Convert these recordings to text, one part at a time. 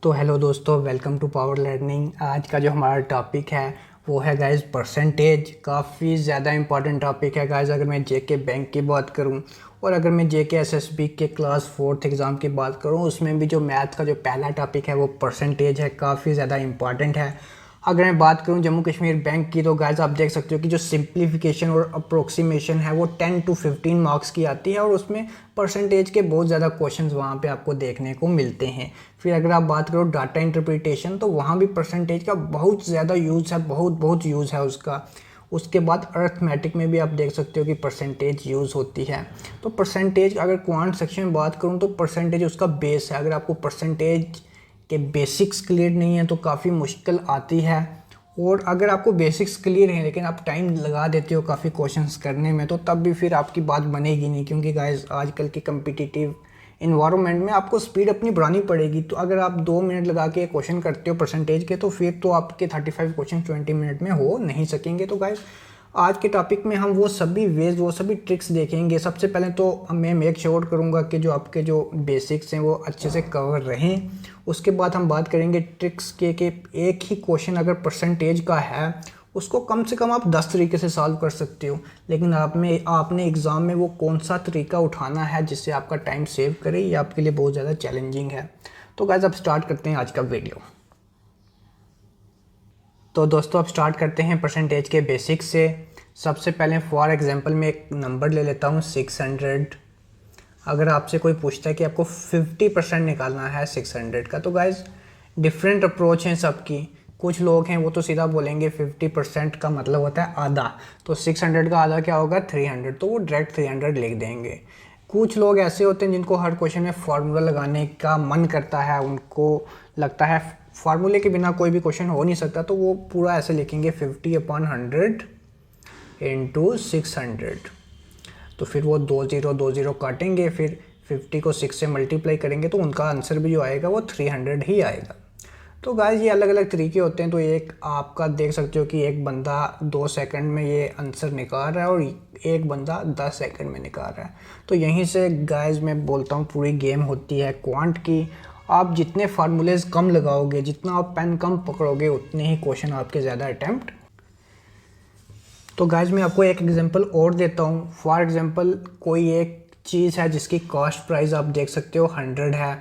तो हेलो दोस्तों, welcome to power learning. आज का जो हमारा टॉपिक है वो है गाइस परसेंटेज। काफ़ी ज़्यादा इंपॉर्टेंट टॉपिक है गाइस। अगर मैं जेके बैंक की बात करूं और अगर मैं जेके एसएसबी के क्लास 4th एग्ज़ाम की बात करूं, उसमें भी जो मैथ का जो पहला टॉपिक है वो परसेंटेज है, काफ़ी ज़्यादा इंपॉर्टेंट है। अगर मैं बात करूं जम्मू कश्मीर बैंक की, तो गाइस आप देख सकते हो कि जो सिंप्लीफिकेशन और अप्रोक्सीमेशन है वो 10 to 15 मार्क्स की आती है और उसमें परसेंटेज के बहुत ज़्यादा क्वेश्चंस वहाँ पे आपको देखने को मिलते हैं। फिर अगर आप बात करो डाटा इंटरप्रिटेशन, तो वहाँ भी परसेंटेज का बहुत ज़्यादा यूज़ है, बहुत यूज़ है उसका। उसके बाद अर्थमेटिक में भी आप देख सकते हो कि परसेंटेज यूज़ होती है। तो परसेंटेज अगर क्वांट सेक्शन में बात करूँ तो परसेंटेज उसका बेस है। अगर आपको परसेंटेज के बेसिक्स क्लियर नहीं है तो काफ़ी मुश्किल आती है। और अगर आपको बेसिक्स क्लियर हैं लेकिन आप टाइम लगा देते हो काफ़ी क्वेश्चंस करने में, तो तब भी फिर आपकी बात बनेगी नहीं, क्योंकि गाइस आजकल के कम्पिटिटिव इन्वायरमेंट में आपको स्पीड अपनी बढ़ानी पड़ेगी। तो अगर आप 2 मिनट लगा के क्वेश्चन करते हो परसेंटेज के, तो फिर तो आपके 35 क्वेश्चन 20 मिनट में हो नहीं सकेंगे। तो गाइस आज के टॉपिक में हम वो सभी वेज, वो सभी ट्रिक्स देखेंगे। सबसे पहले तो मैं मेक श्योर करूँगा कि जो आपके जो बेसिक्स हैं वो अच्छे से कवर रहें। उसके बाद हम बात करेंगे ट्रिक्स के कि एक ही क्वेश्चन अगर परसेंटेज का है उसको कम से कम आप 10 तरीके से सॉल्व कर सकते हो, लेकिन आपने एग्ज़ाम में वो कौन सा तरीका उठाना है जिससे आपका टाइम सेव करे, ये आपके लिए बहुत ज़्यादा चैलेंजिंग है। तो गाइस अब स्टार्ट करते हैं आज का वीडियो। तो दोस्तों अब स्टार्ट करते हैं परसेंटेज के बेसिक्स से। सबसे पहले फॉर एग्जांपल मैं एक नंबर ले लेता हूँ 600। अगर आपसे कोई पूछता है कि आपको 50% निकालना है 600 का, तो गाइज डिफरेंट अप्रोच हैं सबकी। कुछ लोग हैं वो तो सीधा बोलेंगे 50% का मतलब होता है आधा, तो 600 का आधा क्या होगा 300, तो वो डायरेक्ट 300 लिख देंगे। कुछ लोग ऐसे होते हैं जिनको हर क्वेश्चन में फार्मूला लगाने का मन करता है, उनको लगता है फार्मूले के बिना कोई भी क्वेश्चन हो नहीं सकता, तो वो पूरा ऐसे लिखेंगे 50/100 इंटू 600। तो फिर वो 2 0 काटेंगे, फिर 50 को 6 से मल्टीप्लाई करेंगे, तो उनका आंसर भी जो आएगा वो 300 ही आएगा। तो गाइस ये अलग अलग तरीके होते हैं। तो एक आपका देख सकते हो कि एक बंदा 2 सेकंड में ये आंसर निकाल रहा है और एक बंदा 10 सेकंड में निकाल रहा है। तो यहीं से गाइस मैं बोलता हूँ पूरी गेम होती है क्वांट की। आप जितने फार्मूलेज कम लगाओगे, जितना आप पेन कम पकड़ोगे, उतने ही क्वेश्चन आपके ज़्यादा अटैम्प्ट। तो गाइज मैं आपको एक एग्जांपल और देता हूँ। फॉर एग्जांपल कोई एक चीज़ है जिसकी कॉस्ट प्राइस आप देख सकते हो 100 है,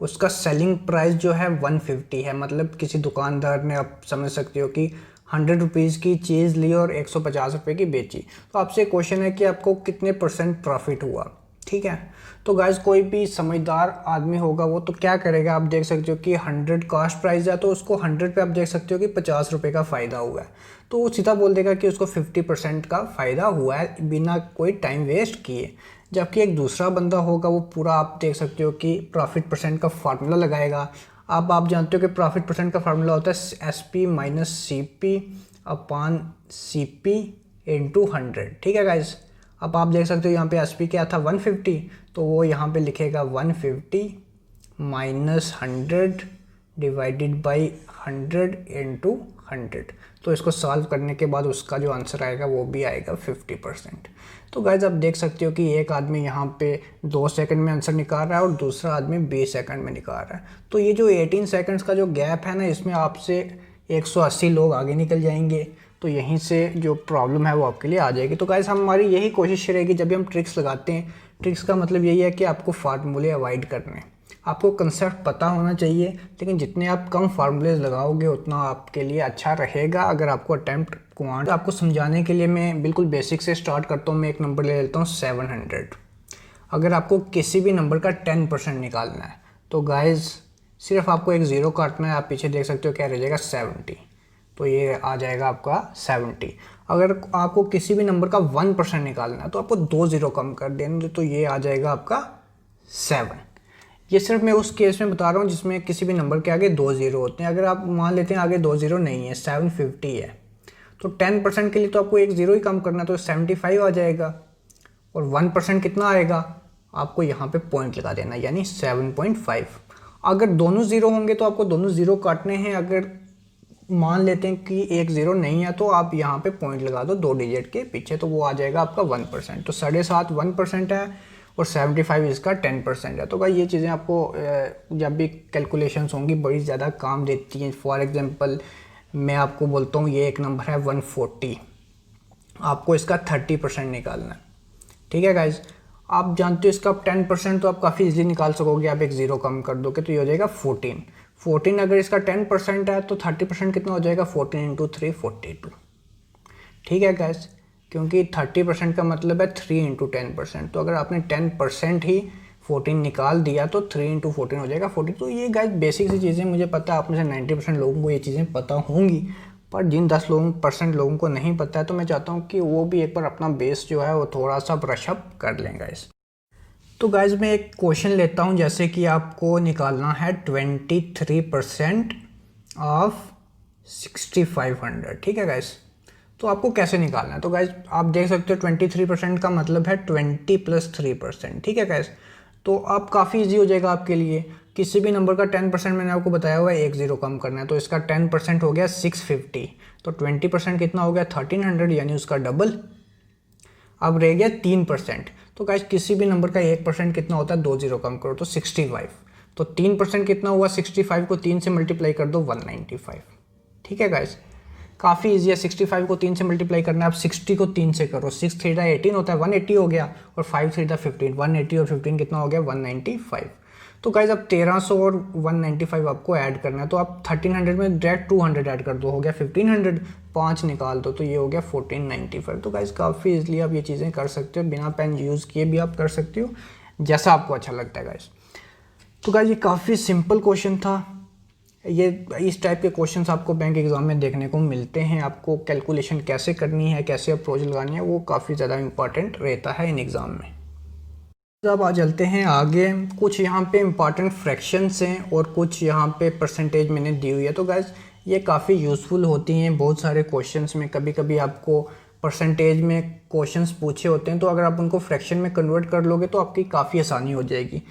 उसका सेलिंग प्राइस जो है 150 है। मतलब किसी दुकानदार ने, आप समझ सकते हो कि 100 रुपीज़ की चीज़ ली और 150 रुपये की बेची। तो आपसे क्वेश्चन है कि आपको कितने % प्रॉफिट हुआ, ठीक है। तो गाइज कोई भी समझदार आदमी होगा वो तो क्या करेगा, आप देख सकते हो कि 100 कॉस्ट प्राइस है, तो उसको 100 पे आप देख सकते हो कि 50 रुपये का फ़ायदा हुआ है, तो वो सीधा बोल देगा कि उसको 50% का फ़ायदा हुआ है बिना कोई टाइम वेस्ट किए। जबकि एक दूसरा बंदा होगा वो पूरा, आप देख सकते हो कि प्रॉफिट परसेंट का फार्मूला लगाएगा। अब आप जानते हो कि प्रॉफिट परसेंट का फार्मूला होता है SP minus CP upon CP into 100, ठीक है गाइज। अब आप देख सकते हो यहाँ पे SP क्या था 150, तो वो यहाँ पे लिखेगा 150 माइनस 100 डिवाइडेड बाई 100 इंटू 100। तो इसको सॉल्व करने के बाद उसका जो आंसर आएगा वो भी आएगा 50%। तो गाइज आप देख सकते हो कि एक आदमी यहाँ पे 2 सेकंड में आंसर निकाल रहा है और दूसरा आदमी 20 सेकंड में निकाल रहा है। तो ये जो 18 सेकंड्स का जो गैप है ना, इसमें आपसे 180 लोग आगे निकल जाएंगे। तो यहीं से जो प्रॉब्लम है वो आपके लिए आ जाएगी। तो गाइस हमारी यही कोशिश रहेगी जब भी हम ट्रिक्स लगाते हैं। ट्रिक्स का मतलब यही है कि आपको फार्मूले अवॉइड करने हैं, आपको कंसेप्ट पता होना चाहिए, लेकिन जितने आप कम फार्मूलेज लगाओगे उतना आपके लिए अच्छा रहेगा। अगर आपको अटैम्प्ट क्वांट आपको समझाने के लिए मैं बिल्कुल बेसिक से स्टार्ट करता हूँ। मैं एक नंबर ले लेता हूँ 700। अगर आपको किसी भी नंबर का 10% निकालना है तो गाइज सिर्फ आपको एक 0 काटना है। आप पीछे देख सकते हो क्या रह जाएगा 70, तो ये आ जाएगा आपका 70। अगर आपको किसी भी नंबर का 1% निकालना है तो आपको 2 0 कम कर देंगे, तो ये आ जाएगा आपका 7। ये सिर्फ मैं उस केस में बता रहा हूँ जिसमें किसी भी नंबर के आगे 2 0 होते हैं। अगर आप मान लेते हैं आगे 2 0 नहीं है, 750 है, तो 10% के लिए तो आपको एक 0 ही कम करना है, तो 75 आ जाएगा। और 1% कितना आएगा, आपको यहाँ पे पॉइंट लगा देना, यानी 7.5। अगर दोनों 0 होंगे तो आपको दोनों 0 काटने हैं। अगर मान लेते हैं कि एक 0 नहीं है तो आप यहाँ पे पॉइंट लगा दो 2 डिजिट के पीछे, तो वो आ जाएगा आपका 1%। तो 7.5 1% है और 75 इसका 10% है। तो भाई ये चीज़ें आपको जब भी कैलकुलेशंस होंगी बड़ी ज़्यादा काम देती हैं। फॉर एग्जांपल मैं आपको बोलता हूँ ये एक नंबर है 140, आपको इसका 30% निकालना है, ठीक है गाइज। आप जानते हो इसका आप 10% तो आप काफ़ी इजीली निकाल सकोगे, आप एक ज़ीरो कम कर दोगे तो ये हो जाएगा 14। अगर इसका 10% है तो 30% कितना हो जाएगा, 14 इंटू 3 42, ठीक है गाइज। क्योंकि 30% का मतलब है 3 इंटू 10%, तो अगर आपने 10% ही 14 निकाल दिया तो 3 इंटू 14 हो जाएगा 40। तो ये गाइज बेसिक सी चीज़ें मुझे पता है आप में से 90% लोगों को ये चीज़ें पता होंगी, पर जिन 10% लोगों को नहीं पता है तो मैं चाहता हूँ कि वो भी एक बार अपना बेस जो है वो थोड़ा सा ब्रशअप कर लें गाइज। तो गाइज मैं एक क्वेश्चन लेता हूँ, जैसे कि आपको निकालना है 23% ऑफ 6500, ठीक है गाइज। तो आपको कैसे निकालना है, तो गाइज आप देख सकते हो 23% का मतलब है 20 + 3%, ठीक है गाइज। तो आप काफ़ी इजी हो जाएगा आपके लिए। किसी भी नंबर का 10% मैंने आपको बताया हुआ है एक ज़ीरो कम करना है, तो इसका 10% हो गया 650, तो 20% कितना हो गया 1300, यानी उसका डबल। अब रह गया 3%, तो गाइज किसी भी नंबर का 1% कितना होता है, 2 ज़ीरो कम करो तो 65, तो 3% कितना हुआ 65 को 3 से मल्टीप्लाई कर दो 195, ठीक है गाइज। काफ़ी ईजी है, 65 को 3 से मल्टीप्लाई करना है। आप 60 को 3 से करो, 6 3 18 होता है 180 हो गया, और 5 3 15, 180 और 15 कितना हो गया 195। तो गाइज अब 1300 और 195 आपको ऐड करना है, तो आप 1300 में डायरेक्ट 200 ऐड कर दो, हो गया 1500, 5 निकाल दो तो ये हो गया 1495। तो गाइज काफ़ी ईजिली आप ये चीज़ें कर सकते हो, बिना पेन यूज़ किए भी आप कर सकते हो, जैसा आपको अच्छा लगता है गाइज। तो गाइज ये काफ़ी सिंपल क्वेश्चन था। ये इस टाइप के क्वेश्चंस आपको बैंक एग्ज़ाम में देखने को मिलते हैं। आपको कैलकुलेशन कैसे करनी है, कैसे अप्रोच लगानी है, वो काफ़ी ज़्यादा इंपॉर्टेंट रहता है इन एग्ज़ाम में। अब आ चलते हैं आगे। कुछ यहाँ पे इंपॉर्टेंट फ्रैक्शंस हैं और कुछ यहाँ पे परसेंटेज मैंने दी हुई है। तो गाइज ये काफ़ी यूज़फुल होती हैं बहुत सारे क्वेश्चंस में। कभी कभी आपको परसेंटेज में क्वेश्चंस पूछे होते हैं, तो अगर आप उनको फ्रैक्शन में कन्वर्ट कर लोगे तो आपकी काफ़ी आसानी हो जाएगी।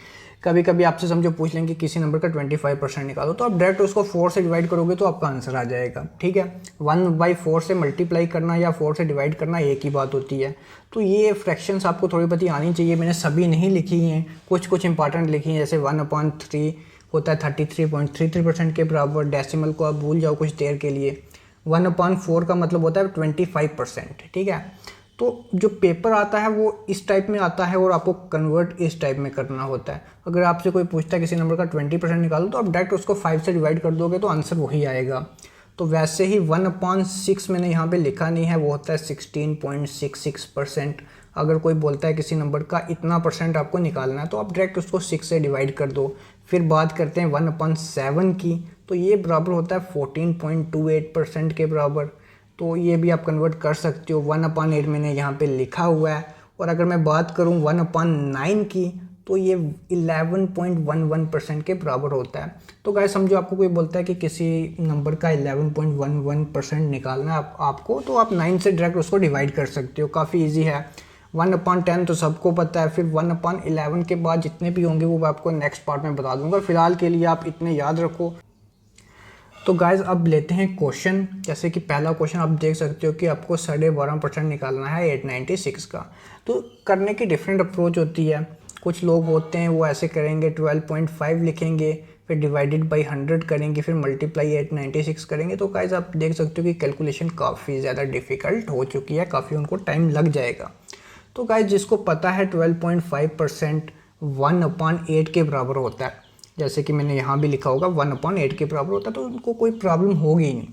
कभी कभी आपसे समझो पूछ लेंगे किसी नंबर का 25% निकालो, तो आप डायरेक्ट उसको 4 से डिवाइड करोगे तो आपका आंसर आ जाएगा, ठीक है। 1/4 से मल्टीप्लाई करना या 4 से डिवाइड करना एक ही बात होती है। तो ये फ्रैक्शंस आपको थोड़ी बहुत आनी चाहिए। मैंने सभी नहीं लिखी हैं, कुछ इंपॉर्टेंट लिखी हैं, जैसे 1/3 होता है 33.33% के बराबर। डेसिमल को आप भूल जाओ कुछ देर के लिए। 1/4 का मतलब होता है 25%, ठीक है। तो जो पेपर आता है वो इस टाइप में आता है और आपको कन्वर्ट इस टाइप में करना होता है। अगर आपसे कोई पूछता है किसी नंबर का 20% निकालो, तो आप डायरेक्ट उसको 5 से डिवाइड कर दोगे तो आंसर वही आएगा। तो वैसे ही 1/6 मैंने यहाँ पे लिखा नहीं है, वो होता है 16.66%। अगर कोई बोलता है किसी नंबर का इतना परसेंट आपको निकालना है, तो आप डायरेक्ट उसको 6 से डिवाइड कर दो। फिर बात करते हैं 1/7 की, तो ये बराबर होता है 14.28% के बराबर। तो ये भी आप कन्वर्ट कर सकते हो। 1/8 मैंने यहाँ पे लिखा हुआ है। और अगर मैं बात करूँ 1/9 की, तो ये 11.11% के बराबर होता है। तो गाइस समझो आपको कोई बोलता है कि किसी नंबर का 11.11% निकालना है आपको, तो आप 9 से डायरेक्ट उसको डिवाइड कर सकते हो, काफ़ी ईजी है। 1/10 तो सबको पता है। फिर 1/11 के बाद जितने भी होंगे वो मैं आपको नेक्स्ट पार्ट में बता दूंगा। फिलहाल के लिए आप इतने याद रखो। तो गाइज अब लेते हैं क्वेश्चन। जैसे कि पहला क्वेश्चन आप देख सकते हो कि आपको 12.5% निकालना है 896 का। तो करने की डिफरेंट अप्रोच होती है। कुछ लोग होते हैं वो ऐसे करेंगे, 12.5 लिखेंगे, फिर डिवाइडेड बाई 100 करेंगे, फिर मल्टीप्लाई 896 करेंगे। तो गाइज आप देख सकते हो कि कैलकुलेशन काफ़ी ज़्यादा डिफ़िकल्ट हो चुकी है, काफ़ी उनको टाइम लग जाएगा। तो गाइज जिसको पता है 12.5% 1/8 के बराबर होता है, जैसे कि मैंने यहाँ भी लिखा होगा 1/8 के बराबर होता है, तो उनको कोई प्रॉब्लम होगी ही नहीं।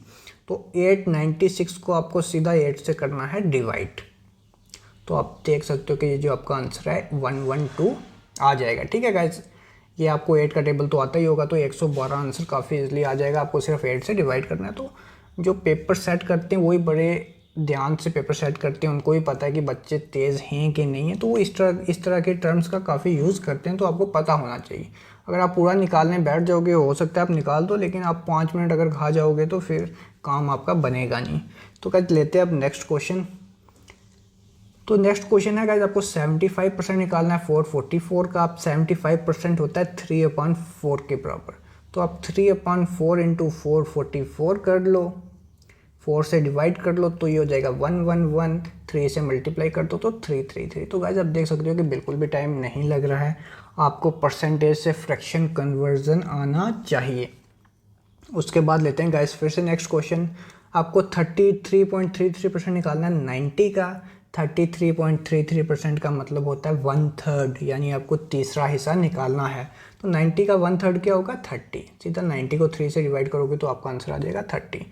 तो 896 को आपको सीधा 8 से करना है डिवाइड। तो आप देख सकते हो कि ये जो आपका आंसर है 112 आ जाएगा, ठीक है गाइज। ये आपको 8 का टेबल तो आता ही होगा, तो 112 आंसर काफ़ी इजीली आ जाएगा। आपको सिर्फ 8 से डिवाइड करना है। तो जो पेपर सेट करते हैं वही बड़े ध्यान से पेपर सेट करते हैं, उनको भी पता है कि बच्चे तेज़ हैं कि नहीं है, तो वो इस तरह के टर्म्स का काफ़ी यूज़ करते हैं। तो आपको पता होना चाहिए। अगर आप पूरा निकालने बैठ जाओगे, हो सकता है आप निकाल दो, लेकिन आप 5 मिनट अगर खा जाओगे तो फिर काम आपका बनेगा नहीं। तो गाइस लेते हैं अब नेक्स्ट क्वेश्चन। तो नेक्स्ट क्वेश्चन है गाइस, आपको 75% निकालना है 444 का। आप 75% होता है 3/4 के बराबर। तो आप 3/4 इंटू 444 कर लो। 4 से डिवाइड कर लो तो ये हो जाएगा 1 1 1, 3 से मल्टीप्लाई कर दो तो 3 3 3। तो गाइस आप देख सकते हो कि बिल्कुल भी टाइम नहीं लग रहा है, आपको परसेंटेज से फ्रैक्शन कन्वर्जन आना चाहिए। उसके बाद लेते हैं गाइस फिर से नेक्स्ट क्वेश्चन। आपको 33.33% निकालना है 90 का। 33.33% का मतलब होता है 1/3, यानी आपको तीसरा हिस्सा निकालना है। तो 90 का 1/3 क्या होगा? 30। सीधा 90 को 3 से डिवाइड करोगे तो आपका आंसर आ जाएगा 30।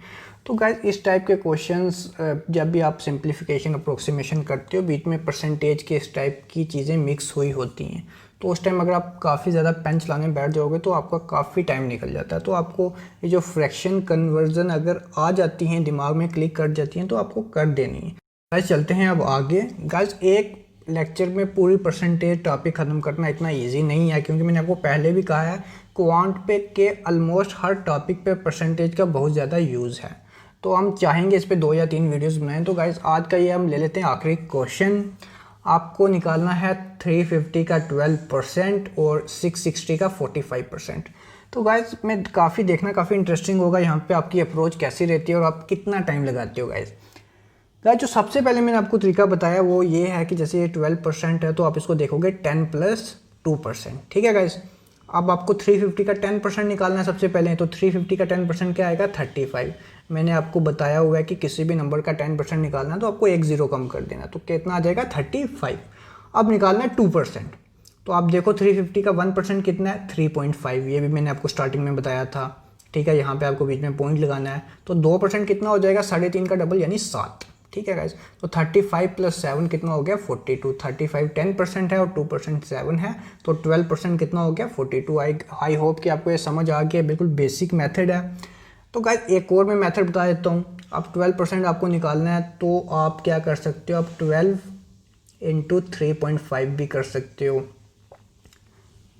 तो गाइस इस टाइप के क्वेश्चंस जब भी आप सिंप्लीफिकेशन अप्रोक्सीमेशन करते हो, बीच में परसेंटेज के इस टाइप की चीज़ें मिक्स हुई होती हैं, तो उस टाइम अगर आप काफ़ी ज़्यादा पेन चलाने बैठ जाओगे तो आपका काफ़ी टाइम निकल जाता है। तो आपको ये जो फ्रैक्शन कन्वर्जन अगर आ जाती हैं, दिमाग में क्लिक कर जाती हैं, तो आपको कर देनी है। गाइस चलते हैं अब आगे। गाइस एक लेक्चर में पूरी परसेंटेज टॉपिक ख़त्म करना इतना ईजी नहीं है, क्योंकि मैंने आपको पहले भी कहा है क्वांट पे के ऑलमोस्ट हर टॉपिक पे परसेंटेज का बहुत ज़्यादा यूज़ है। तो हम चाहेंगे इस पे 2 या 3 वीडियोस बनाएं। तो गाइस आज का ये हम ले लेते हैं आखिरी क्वेश्चन। आपको निकालना है 350 का 12% और 660 का 45%। तो गाइस मैं काफ़ी देखना काफ़ी इंटरेस्टिंग होगा यहाँ पे आपकी अप्रोच कैसी रहती है और आप कितना टाइम लगाते हो। गाइस जो सबसे पहले मैंने आपको तरीका बताया वो ये है कि जैसे ये 12% है तो आप इसको देखोगे 10 + 2%। ठीक है गाइस, अब आपको 350 का 10% निकालना है सबसे पहले। तो 350 का 10% क्या आएगा? 35। मैंने आपको बताया हुआ है कि किसी भी नंबर का 10% निकालना है तो आपको एक ज़ीरो कम कर देना, तो कितना आ जाएगा? 35। अब निकालना है 2%। तो आप देखो 350 का 1% कितना है? 3.5। ये भी मैंने आपको स्टार्टिंग में बताया था। ठीक है, यहाँ पे आपको बीच में पॉइंट लगाना है। तो 2% कितना हो जाएगा? 3.5 का डबल यानी 7। ठीक है गाइस, तो 35 + 7 कितना हो गया? 42। 35 10% है और 2% 7 है, तो 12% कितना हो गया? 42। आई होप कि आपको ये समझ आ गया, बिल्कुल बेसिक मेथड है। तो गाइस एक और मैं मेथड बता देता हूँ। अब 12% आपको निकालना है तो आप क्या कर सकते हो? आप 12 × 3.5 भी कर सकते हो।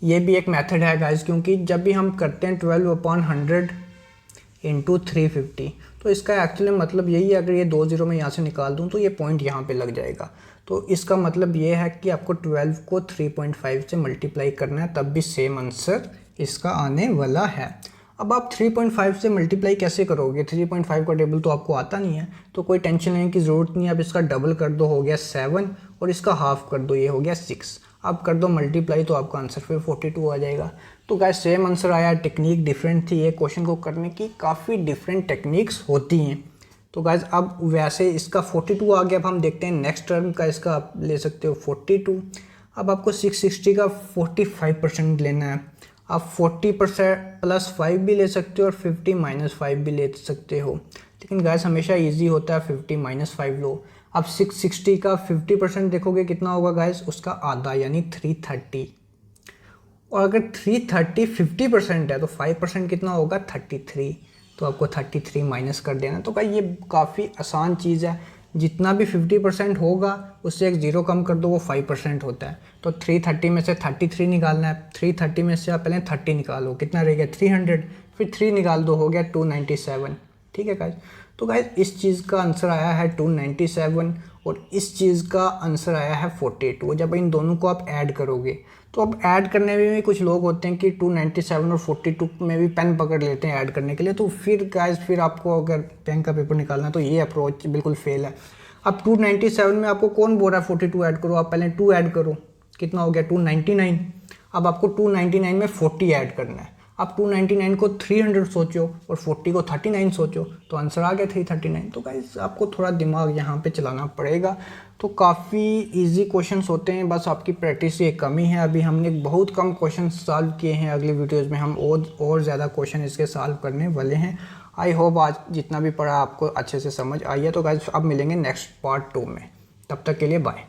ये भी एक मेथड है गाइस, क्योंकि जब भी हम करते हैं 12/100 × 350, तो इसका एक्चुअली मतलब यही है, अगर ये 2 ज़ीरो में यहाँ से निकाल दूँ तो ये पॉइंट यहाँ पे लग जाएगा। तो इसका मतलब ये है कि आपको 12 को 3.5 से मल्टीप्लाई करना है, तब भी सेम आंसर इसका आने वाला है। अब आप 3.5 से मल्टीप्लाई कैसे करोगे? 3.5 का टेबल तो आपको आता नहीं है, तो कोई टेंशन लेने की ज़रूरत नहीं है। अब इसका डबल कर दो, हो गया 7, और इसका हाफ कर दो, ये हो गया 6। अब कर दो मल्टीप्लाई तो आपका आंसर फिर 42 आ जाएगा। तो गाइस सेम आंसर आया, टेक्निक डिफरेंट थी। ये क्वेश्चन को करने की काफ़ी डिफरेंट टेक्निक्स होती हैं। तो गाइस अब वैसे इसका 42 आ गया। अब हम देखते हैं नेक्स्ट टर्म का, इसका आप ले सकते हो 42। अब आपको 660 का 45% लेना है। आप 40% + 5 भी ले सकते हो और 50 - 5 भी ले सकते हो, लेकिन गाइस हमेशा ईजी होता है 50 - 5 लो। अब 660 का 50% देखोगे कितना होगा गाइस? उसका आधा यानी 330। और अगर 330 50% है तो 5% कितना होगा? 33। तो आपको 33 माइनस कर देना। तो भाई ये काफ़ी आसान चीज़ है, जितना भी 50% होगा उससे एक ज़ीरो कम कर दो, वो 5% होता है। तो 330 में से 33 निकालना है। 330 में से आप पहले 30 निकालो, कितना रह गया? 300। फिर 3 निकाल दो, हो गया 297। ठीक है गाइस, तो गाइस इस चीज़ का आंसर आया है 297 और इस चीज़ का आंसर आया है 42। जब इन दोनों को आप ऐड करोगे तो अब ऐड करने में भी कुछ लोग होते हैं कि 297 और 42 में भी पेन पकड़ लेते हैं ऐड करने के लिए। तो फिर गाइस फिर आपको अगर पेन का पेपर निकालना तो ये अप्रोच बिल्कुल फेल है। अब 297 में आपको कौन बोल रहा है 42 ऐड करो? आप पहले 2 ऐड करो, कितना हो गया? 299। अब आपको 299 में 40 ऐड करना है। आप 299 को 300 सोचो और 40 को 39 सोचो, तो आंसर आ गया 339। तो गाइस आपको थोड़ा दिमाग यहाँ पे चलाना पड़ेगा। तो काफ़ी इजी क्वेश्चंस होते हैं, बस आपकी प्रैक्टिस की कमी है। अभी हमने बहुत कम क्वेश्चन सॉल्व किए हैं, अगले वीडियोज़ में हम और ज़्यादा क्वेश्चन इसके सॉल्व करने वाले हैं। आई होप आज जितना भी पढ़ा आपको अच्छे से समझ आई है। तो गाइस अब मिलेंगे नेक्स्ट पार्ट 2 में, तब तक के लिए बाय।